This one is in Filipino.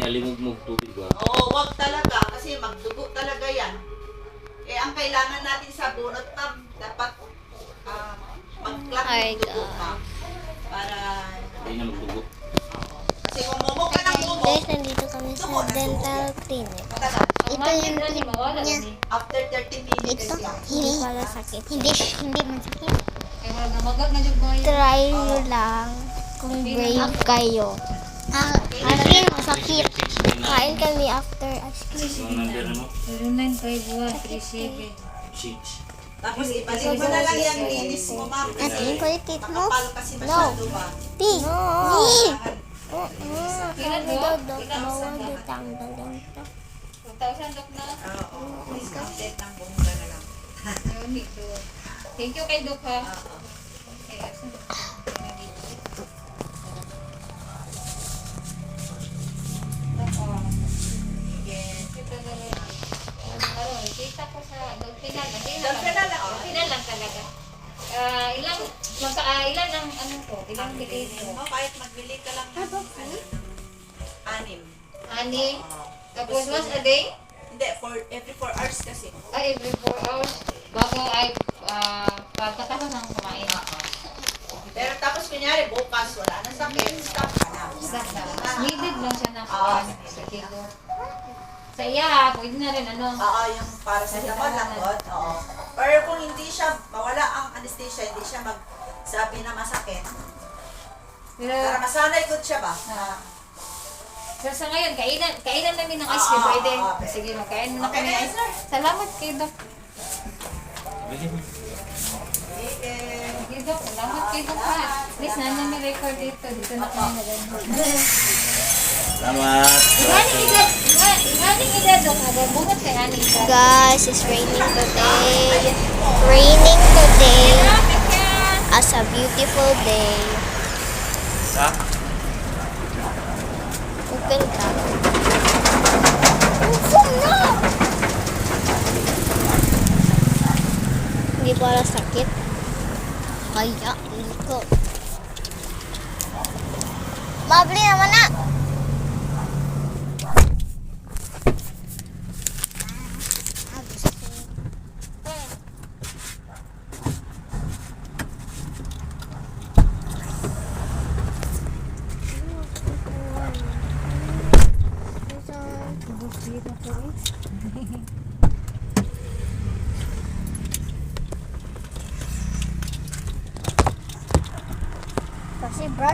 Nalimugmog tubig ba? Oo, wag talaga kasi magdugo talaga yan. Eh, ang kailangan natin sa bunot, ma'am, dapat mag-clot Ay, ng dugo, ma'am. Para, Hindi na magdugo. kasi kung momok ka ng momok, Guys, nandito kami sa dental clinic. matagal. Ito yung tip niya. After 30 minutes Ito, lang. hindi pala sakit. Hindi masakit. Magag na jud boy. Try nyo lang kung brave kayo. Akin, masakit. Kain kami after ice cream. Ang number mo? 095137. 6. Tapos ibalik mo na lang yung linis mo, ma'am. At yung kulitit mo. Makapal kasi masyado ba? Ti! Ilan mo? Dodok, bawal ditanggalin to. 2,000 dok na. Oo. Please update ng bunga na lang. Thank you kay Dok ha. Oo. Okay, asan? Kita ko sa Dolphinal. Dolphinal lang, oh. Dolphinal lang talaga. Ilan ang ano ko? Ilang bilis ko? Kahit magbili ka lang ng 6. Ani. Oo. Tapos once a day? Hindi, every 4 hours kasi. Every 4 hours. Bago ay pagkatapos ng kumain. Pero tapos kunyari, bukas, wala na sakit, stop ka na. Stop na. Needed lang siya na Oo. sa kilo. Sa iya, pwede na rin ano. Oo, yung para sa naman lang, God. Oo. Pero kung hindi siya, mawala ang anesthesia, hindi siya magsabi na masakit. Pero, Para masanay good siya ba? pero sa ngayon, kainan namin ng ice cream. Oo, Pwede. oo. Sige, makain na Okay kami. na, sir. Salamat kay Doc. Okay. Kay Doc, salamat kay Doc ha. Please, may record dito. Dito na kami na rin. Salamat. Igaling edad, Doc. Bunot kay Ani. Guys, it's raining today. Raining today. As a beautiful day. Sa? Open ka. Open na! Hindi pala sakit. Kaya, hindi ko. Mabli naman na!